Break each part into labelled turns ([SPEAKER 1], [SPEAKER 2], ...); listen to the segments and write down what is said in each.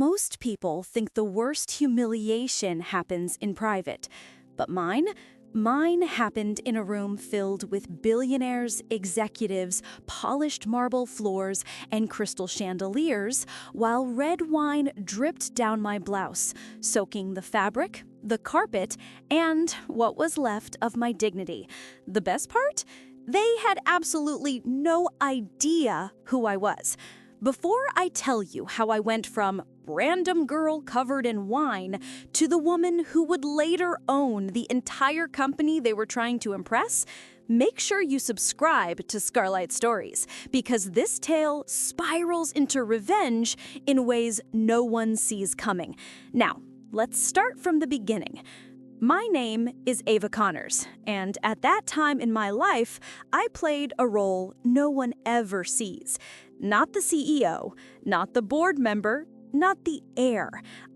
[SPEAKER 1] Most people think the worst humiliation happens in private, but mine happened in a room filled with billionaires, executives, polished marble floors, and crystal chandeliers, while red wine dripped down my blouse, soaking the fabric, the carpet, and what was left of my dignity. The best part? They had absolutely no idea who I was. Before I tell you how I went from random girl covered in wine to the woman who would later own the entire company they were trying to impress, make sure you subscribe to Scarlight Stories, because this tale spirals into revenge in ways no one sees coming. Now, let's start from the beginning. My name is Ava Connors, and at that time in my life, I played a role no one ever sees. Not the CEO, not the board member, not the heir.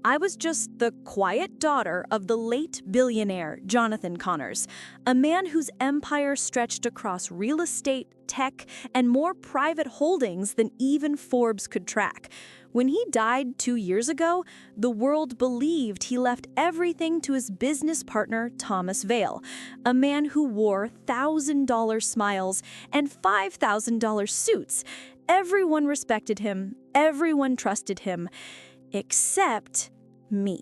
[SPEAKER 1] I was just the quiet daughter of the late billionaire Jonathan Connors, a man whose empire stretched across real estate, tech, and more private holdings than even Forbes could track. When he died 2 years ago, the world believed he left everything to his business partner, Thomas Vale, a man who wore $1,000 smiles and $5,000 suits. Everyone respected him, everyone trusted him, except me.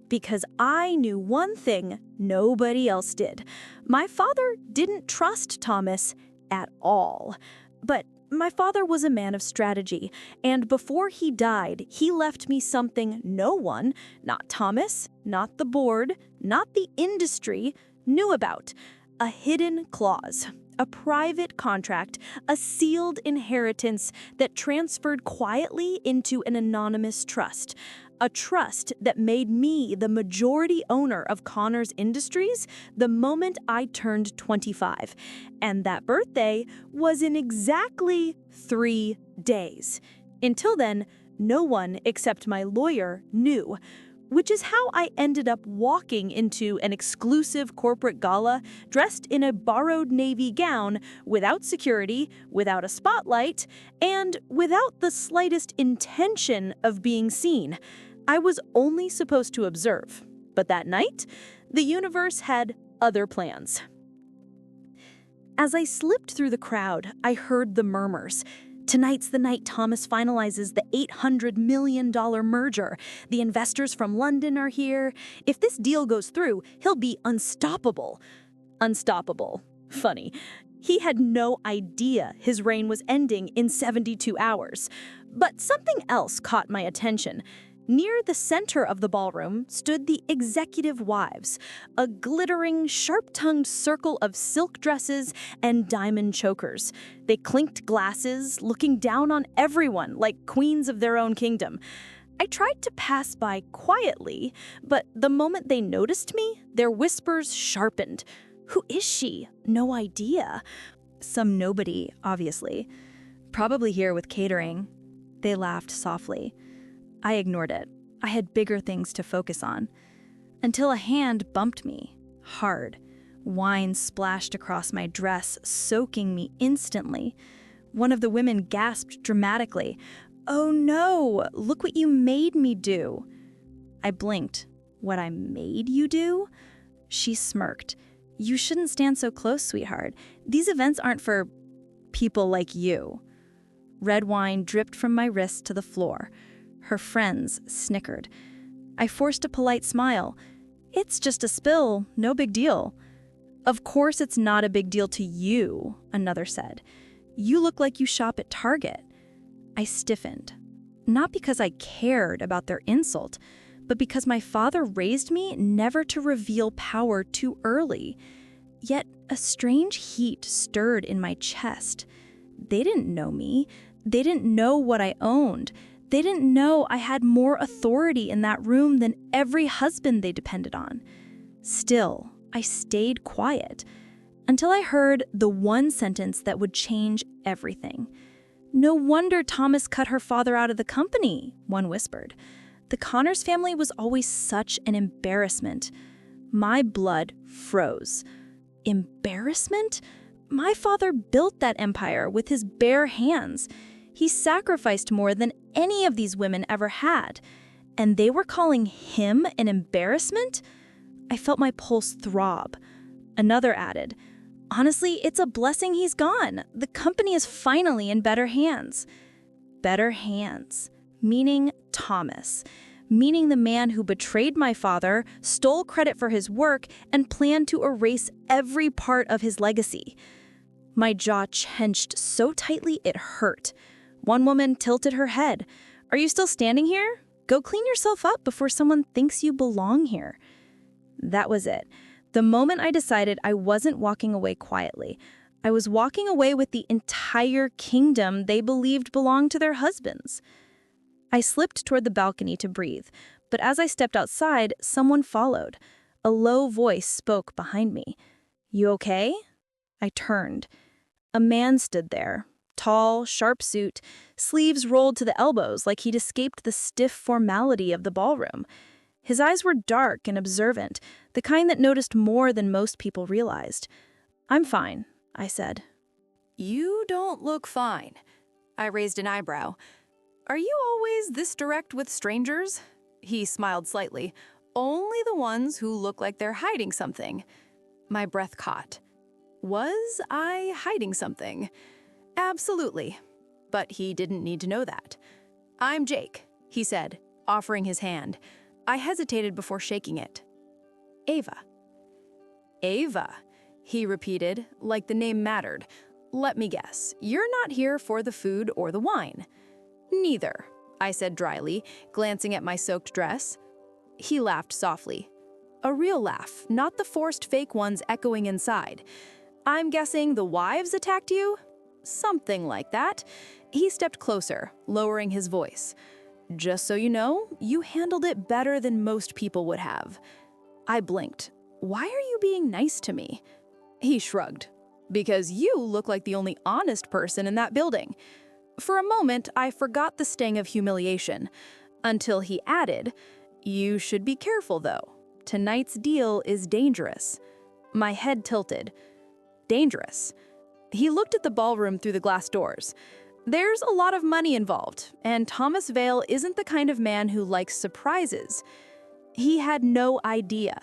[SPEAKER 1] Because I knew one thing nobody else did. My father didn't trust Thomas at all. But my father was a man of strategy, and before he died, he left me something no one, not Thomas, not the board, not the industry, knew about. A hidden clause, a private contract, a sealed inheritance that transferred quietly into an anonymous trust. A trust that made me the majority owner of Connors Industries the moment I turned 25. And that birthday was in exactly 3 days. Until then, no one except my lawyer knew, which is how I ended up walking into an exclusive corporate gala dressed in a borrowed navy gown, without security, without a spotlight, and without the slightest intention of being seen. I was only supposed to observe, but that night, the universe had other plans. As I slipped through the crowd, I heard the murmurs. Tonight's the night Thomas finalizes the $800 million merger. The investors from London are here. If this deal goes through, he'll be unstoppable. Unstoppable. Funny. He had no idea his reign was ending in 72 hours. But something else caught my attention. Near the center of the ballroom stood the executive wives, a glittering, sharp-tongued circle of silk dresses and diamond chokers. They clinked glasses, looking down on everyone like queens of their own kingdom. I tried to pass by quietly, but the moment they noticed me, their whispers sharpened. Who is she? No idea. Some nobody, obviously. Probably here with catering. They laughed softly. I ignored it. I had bigger things to focus on. Until a hand bumped me, hard. Wine splashed across my dress, soaking me instantly. One of the women gasped dramatically. "Oh no, look what you made me do." I blinked. What I made you do? She smirked. "You shouldn't stand so close, sweetheart. These events aren't for people like you." Red wine dripped from my wrist to the floor. Her friends snickered. I forced a polite smile. "It's just a spill, no big deal." "Of course it's not a big deal to you," another said. "You look like you shop at Target." I stiffened. Not because I cared about their insult, but because my father raised me never to reveal power too early. Yet a strange heat stirred in my chest. They didn't know me. They didn't know what I owned. They didn't know I had more authority in that room than every husband they depended on. Still, I stayed quiet until I heard the one sentence that would change everything. "No wonder Thomas cut her father out of the company," one whispered. "The Connors family was always such an embarrassment." My blood froze. Embarrassment? My father built that empire with his bare hands. He sacrificed more than any of these women ever had. And they were calling him an embarrassment? I felt my pulse throb. Another added, "Honestly, it's a blessing he's gone. The company is finally in better hands." Better hands. Meaning Thomas. Meaning the man who betrayed my father, stole credit for his work, and planned to erase every part of his legacy. My jaw clenched so tightly it hurt. One woman tilted her head. "Are you still standing here? Go clean yourself up before someone thinks you belong here." That was it. The moment I decided I wasn't walking away quietly, I was walking away with the entire kingdom they believed belonged to their husbands. I slipped toward the balcony to breathe, but as I stepped outside, someone followed. A low voice spoke behind me. "You okay?" I turned. A man stood there, tall, sharp suit, sleeves rolled to the elbows like he'd escaped the stiff formality of the ballroom. His eyes were dark and observant, the kind that noticed more than most people realized. "I'm fine," I said.
[SPEAKER 2] "You don't look fine." I raised an eyebrow. "Are you always this direct with strangers?" He smiled slightly. "Only the ones who look like they're hiding something." My breath caught. Was I hiding something? Absolutely. But he didn't need to know that. "I'm Jake," he said, offering his hand. I hesitated before shaking it. "Ava." "Ava," he repeated, like the name mattered. "Let me guess, you're not here for the food or the wine." "Neither," I said dryly, glancing at my soaked dress. He laughed softly. A real laugh, not the forced fake ones echoing inside. "I'm guessing the wives attacked you?" "Something like that." He stepped closer, lowering his voice. "Just so you know, you handled it better than most people would have." I blinked. "Why are you being nice to me?" He shrugged. "Because you look like the only honest person in that building." For a moment, I forgot the sting of humiliation, until he added, "You should be careful, though. Tonight's deal is dangerous." My head tilted. Dangerous. He looked at the ballroom through the glass doors. "There's a lot of money involved, and Thomas Vale isn't the kind of man who likes surprises." He had no idea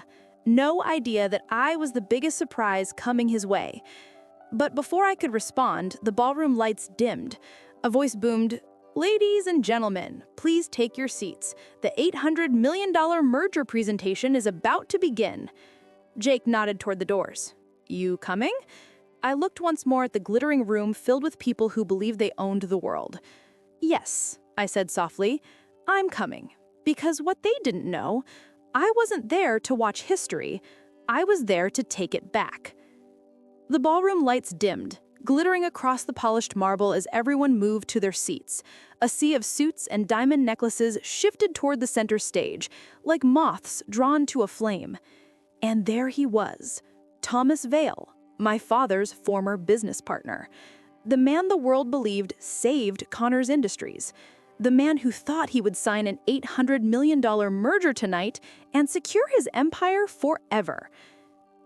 [SPEAKER 2] that I was the biggest surprise coming his way. But before I could respond, the ballroom lights dimmed. A voice boomed, "Ladies and gentlemen, please take your seats. The $800 million merger presentation is about to begin." Jake nodded toward the doors. "You coming?" I looked once more at the glittering room filled with people who believed they owned the world. "Yes," I said softly, "I'm coming." Because what they didn't know, I wasn't there to watch history. I was there to take it back. The ballroom lights dimmed, glittering across the polished marble as everyone moved to their seats. A sea of suits and diamond necklaces shifted toward the center stage, like moths drawn to a flame. And there he was, Thomas Vale, my father's former business partner. The man the world believed saved Connors Industries. The man who thought he would sign an $800 million merger tonight and secure his empire forever.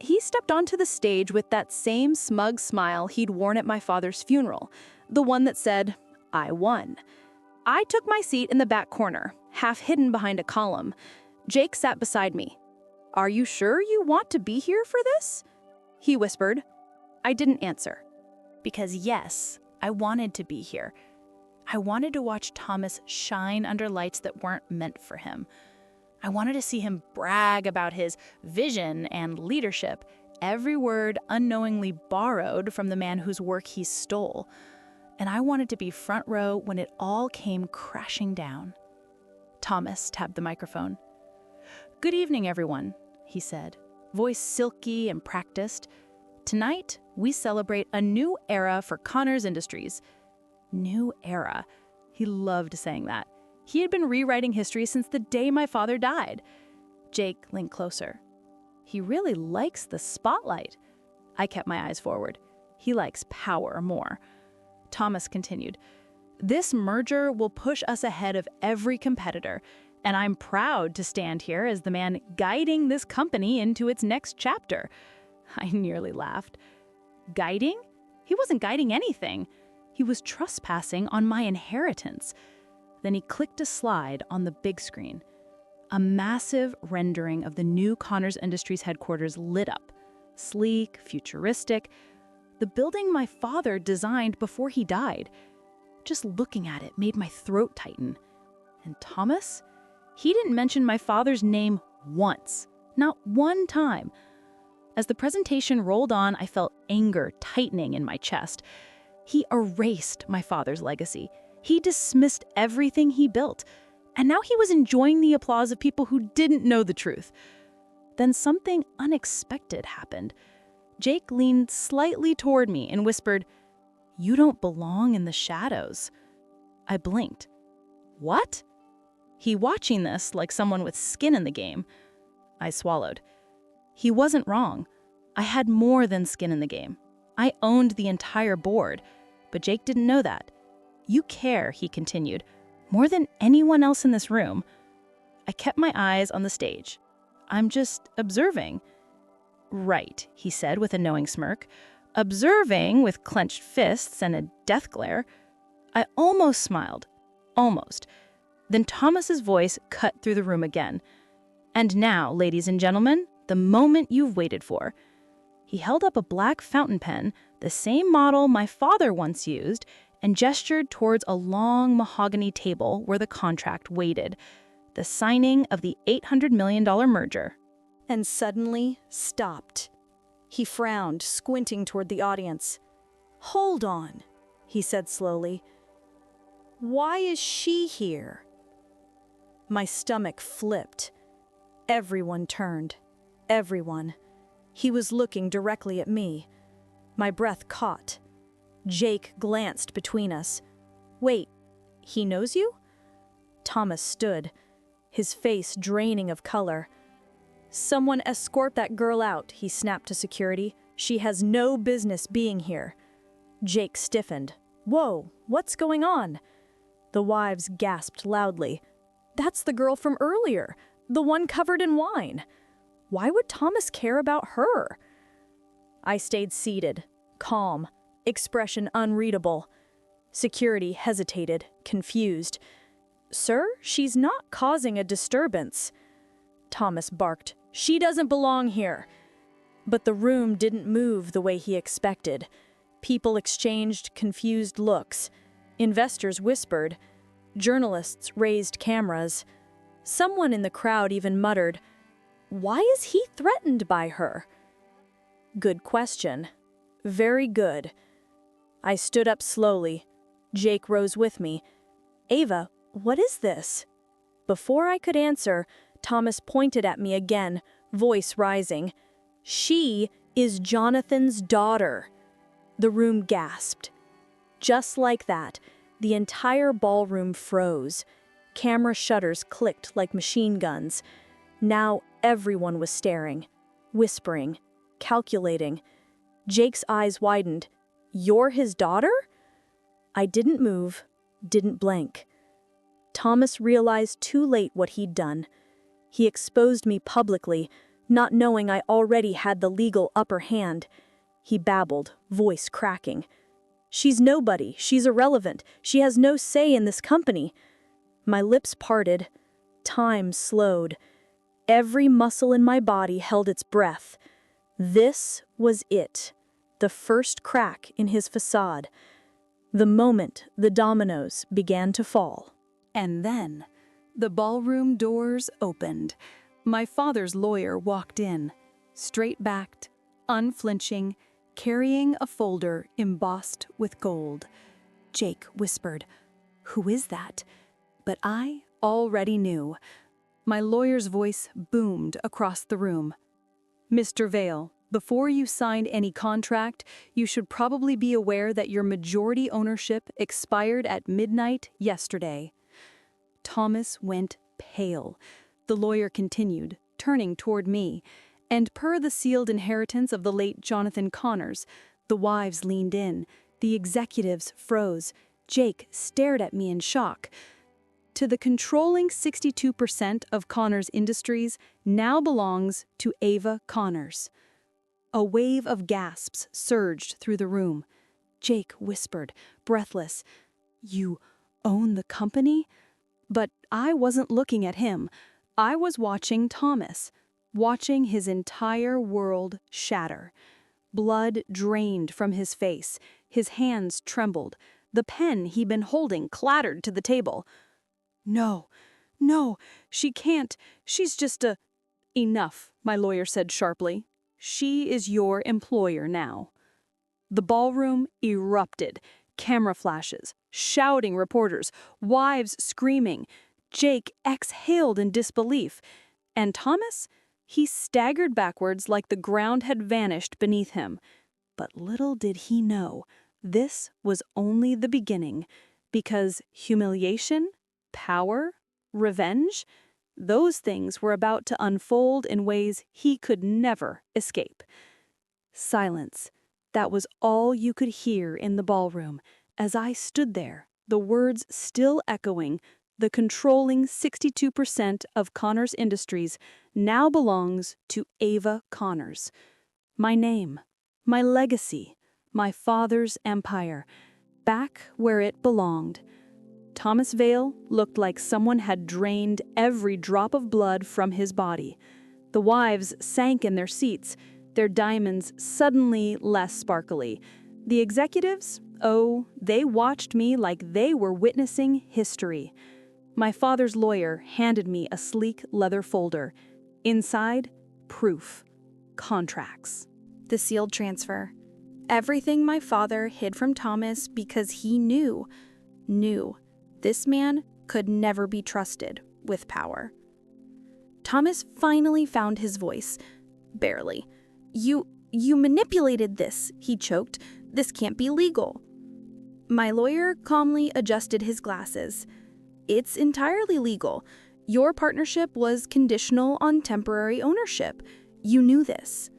[SPEAKER 2] He stepped onto the stage with that same smug smile he'd worn at my father's funeral, the one that said, "I won." I took my seat in the back corner, half hidden behind a column. Jake sat beside me. "Are you sure you want to be here for this?" he whispered. I didn't answer. Because yes, I wanted to be here. I wanted to watch Thomas shine under lights that weren't meant for him. I wanted to see him brag about his vision and leadership, every word unknowingly borrowed from the man whose work he stole. And I wanted to be front row when it all came crashing down. Thomas tapped the microphone. "Good evening, everyone," he said, voice silky and practiced. "Tonight, we celebrate a new era for Connors Industries." New era. He loved saying that. He had been rewriting history since the day my father died. Jake leaned closer. "He really likes the spotlight." I kept my eyes forward. "He likes power more." Thomas continued, "This merger will push us ahead of every competitor, and I'm proud to stand here as the man guiding this company into its next chapter." I nearly laughed. Guiding? He wasn't guiding anything. He was trespassing on my inheritance. Then he clicked a slide on the big screen.
[SPEAKER 3] A massive rendering of the new Connors Industries headquarters lit up. Sleek, futuristic. The building my father designed before he died. Just looking at it made my throat tighten. And Thomas? He didn't mention my father's name once. Not one time. As the presentation rolled on, I felt anger tightening in my chest. He erased my father's legacy. He dismissed everything he built. And now he was enjoying the applause of people who didn't know the truth. Then something unexpected happened. Jake leaned slightly toward me and whispered, "You don't belong in the shadows." I blinked. What? He watching this like someone with skin in the game. I swallowed. He wasn't wrong. I had more than skin in the game. I owned the entire board, but Jake didn't know that. "You care," he continued, "more than anyone else in this room." I kept my eyes on the stage. "I'm just observing." "Right," he said with a knowing smirk. "Observing with clenched fists and a death glare." I almost smiled. Almost. Then Thomas's voice cut through the room again. "And now, ladies and gentlemen, the moment you've waited for." He held up a black fountain pen, the same model my father once used, and gestured towards a long mahogany table where the contract waited. The signing of the $800 million merger.
[SPEAKER 1] And suddenly stopped. He frowned, squinting toward the audience. "Hold on," he said slowly. "Why is she here?" My stomach flipped. Everyone turned. Everyone. He was looking directly at me. My breath caught. Jake glanced between us. "Wait, he knows you?" Thomas stood, his face draining of color. "Someone escort that girl out," he snapped to security. "She has no business being here." Jake stiffened. "Whoa, what's going on?" The wives gasped loudly. "That's the girl from earlier, the one covered in wine. Why would Thomas care about her?" I stayed seated, calm, expression unreadable. Security hesitated, confused. "Sir, she's not causing a disturbance." Thomas barked, "She doesn't belong here." But the room didn't move the way he expected. People exchanged confused looks. Investors whispered. Journalists raised cameras. Someone in the crowd even muttered, "Why is he threatened by her?" Good question. Very good. I stood up slowly. Jake rose with me. "Ava, what is this?" Before I could answer, Thomas pointed at me again, voice rising. "She is Jonathan's daughter." The room gasped. Just like that, the entire ballroom froze. Camera shutters clicked like machine guns. Now everyone was staring, whispering, calculating. Jake's eyes widened. "You're his daughter?" I didn't move, didn't blink. Thomas realized too late what he'd done. He exposed me publicly, not knowing I already had the legal upper hand. He babbled, voice cracking. "She's nobody. She's irrelevant. She has no say in this company." My lips parted. Time slowed. Every muscle in my body held its breath. This was it. The first crack in his facade. The moment the dominoes began to fall.
[SPEAKER 2] And then, the ballroom doors opened. My father's lawyer walked in, straight-backed, unflinching, carrying a folder embossed with gold. Jake whispered, "Who is that?" But I already knew. My lawyer's voice boomed across the room. "Mr. Vale, before you signed any contract, you should probably be aware that your majority ownership expired at midnight yesterday." Thomas went pale. The lawyer continued, turning toward me. "And per the sealed inheritance of the late Jonathan Connors," the wives leaned in, the executives froze. Jake stared at me in shock. "To the controlling 62% of Connors Industries now belongs to Ava Connors." A wave of gasps surged through the room. Jake whispered, breathless, "You own the company?" But I wasn't looking at him.
[SPEAKER 3] I was watching Thomas, watching his entire world shatter. Blood drained from his face, his hands trembled, the pen he'd been holding clattered to the table. No, no, she can't, she's just a... Enough, my lawyer said sharply. She is your employer now. The ballroom erupted. Camera flashes, shouting reporters, wives screaming. Jake exhaled in disbelief. And Thomas? He staggered backwards like the ground had vanished beneath him. But little did he know, this was only the beginning, because humiliation, power, revenge, those things were about to unfold in ways he could never escape. Silence. That was all you could hear in the ballroom, as I stood there, the words still echoing. The controlling 62% of Connors Industries now belongs to Ava Connors. My name, my legacy, my father's empire, back where it belonged. Thomas Vale looked like someone had drained every drop of blood from his body. The wives sank in their seats, their diamonds suddenly less sparkly. The executives, oh, they watched me like they were witnessing history. My father's lawyer handed me a sleek leather folder. Inside, proof. Contracts.
[SPEAKER 2] The sealed transfer. Everything my father hid from Thomas because he knew this man could never be trusted with power. Thomas finally found his voice. Barely. You manipulated this, he choked. This can't be legal. My lawyer calmly adjusted his glasses. It's entirely legal. Your partnership was conditional on temporary ownership. You knew this.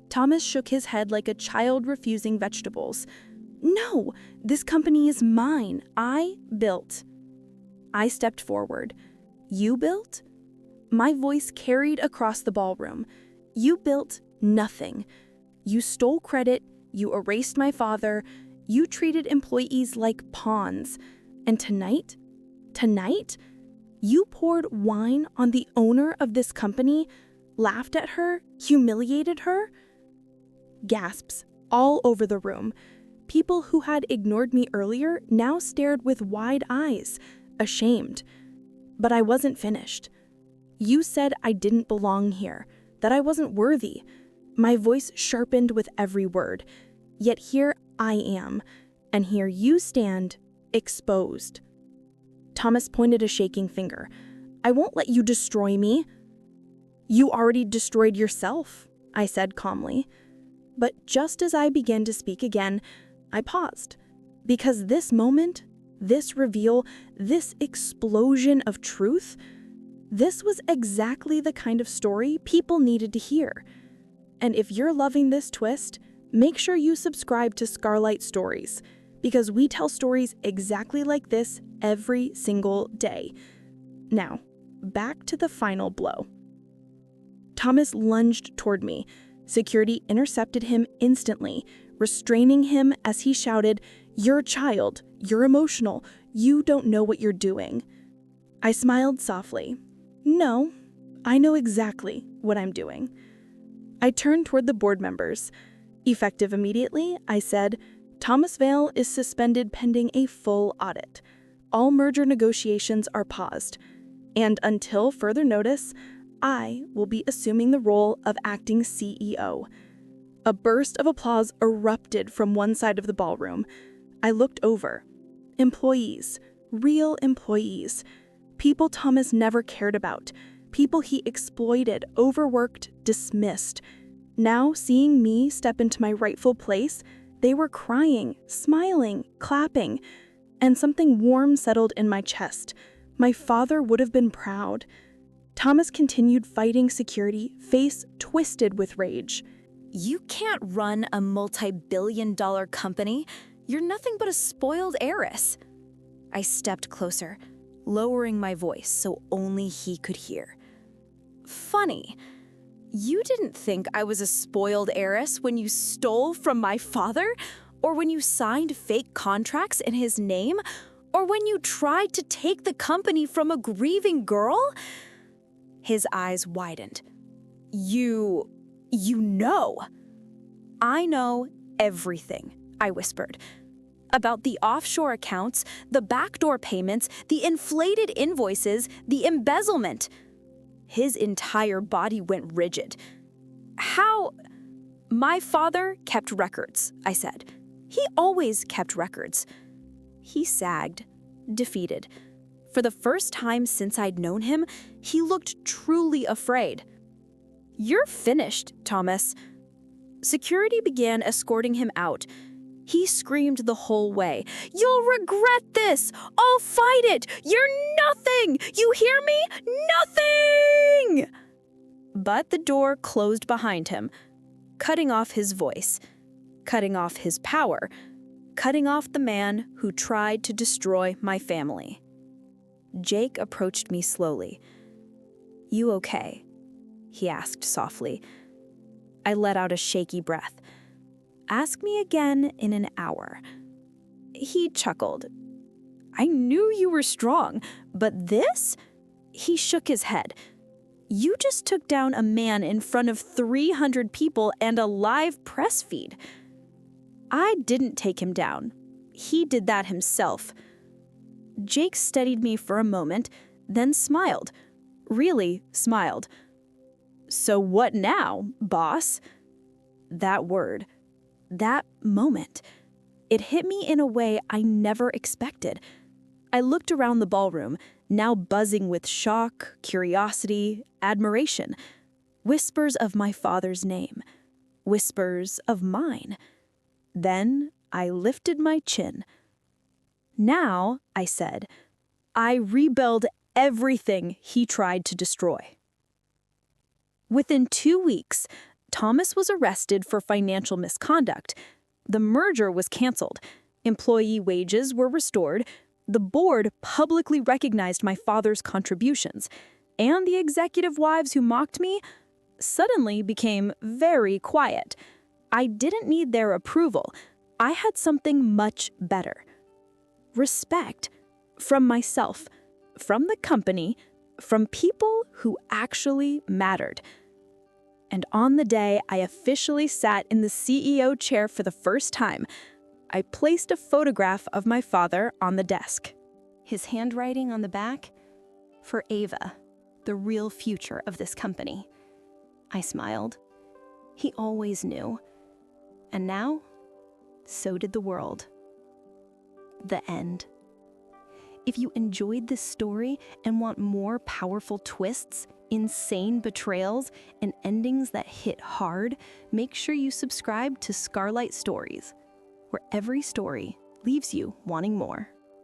[SPEAKER 2] Thomas shook his head like a child refusing vegetables. No, this company is mine. I built. I stepped forward. You built? My voice carried across the ballroom. You built nothing. You stole credit. You erased my father. You treated employees like pawns. And tonight, you poured wine on the owner of this company, laughed at her, humiliated her? Gasps all over the room. People who had ignored me earlier now stared with wide eyes, ashamed. But I wasn't finished. You said I didn't belong here, that I wasn't worthy. My voice sharpened with every word. Yet here I am, and here you stand, exposed. Thomas pointed a shaking finger. I won't let you destroy me. You already destroyed yourself, I said calmly. But just as I began to speak again, I paused. Because this moment, this reveal, this explosion of truth, this was exactly the kind of story people needed to hear. And if you're loving this twist, make sure you subscribe to Scarlight Stories, because we tell stories exactly like this every single day. Now, back to the final blow. Thomas lunged toward me. Security intercepted him instantly, restraining him as he shouted, "You're a child, you're emotional, you don't know what you're doing." I smiled softly. No, I know exactly what I'm doing. I turned toward the board members. Effective immediately, I said, Thomas Vale is suspended pending a full audit. All merger negotiations are paused. And until further notice, I will be assuming the role of acting CEO. A burst of applause erupted from one side of the ballroom. I looked over. Employees, real employees. People Thomas never cared about. People he exploited, overworked, dismissed. Now, seeing me step into my rightful place, they were crying, smiling, clapping, and something warm settled in my chest. My father would have been proud. Thomas continued fighting security, face twisted with rage.
[SPEAKER 1] You can't run a multi-billion-dollar company. You're nothing but a spoiled heiress. I stepped closer, lowering my voice so only he could hear. Funny. You didn't think I was a spoiled heiress when you stole from my father? Or when you signed fake contracts in his name? Or when you tried to take the company from a grieving girl? His eyes widened. You know. I know everything, I whispered. About the offshore accounts, the backdoor payments, the inflated invoices, the embezzlement. His entire body went rigid. How? My father kept records, I said. He always kept records. He sagged, defeated. For the first time since I'd known him, he looked truly afraid. You're finished, Thomas. Security began escorting him out. He screamed the whole way. You'll regret this! I'll fight it! You're nothing! You hear me? Nothing! But the door closed behind him, cutting off his voice, cutting off his power, cutting off the man who tried to destroy my family. Jake approached me slowly. You okay? He asked softly. I let out a shaky breath. Ask me again in an hour. He chuckled. I knew you were strong, but this? He shook his head. You just took down a man in front of 300 people and a live press feed. I didn't take him down. He did that himself. Jake studied me for a moment, then smiled. Really smiled. So what now, boss? That word. That moment. It hit me in a way I never expected. I looked around the ballroom, now buzzing with shock, curiosity, admiration. Whispers of my father's name. Whispers of mine. Then I lifted my chin. Now, I said, I rebuild everything he tried to destroy. Within 2 weeks, Thomas was arrested for financial misconduct. The merger was canceled. Employee wages were restored. The board publicly recognized my father's contributions. And the executive wives who mocked me suddenly became very quiet. I didn't need their approval. I had something much better. Respect from myself, from the company, from people who actually mattered. And on the day I officially sat in the CEO chair for the first time, I placed a photograph of my father on the desk. His handwriting on the back, for Ava, the real future of this company. I smiled. He always knew. And now, so did the world. The end. If you enjoyed this story and want more powerful twists, insane betrayals, and endings that hit hard, make sure you subscribe to Scarlight Stories, where every story leaves you wanting more.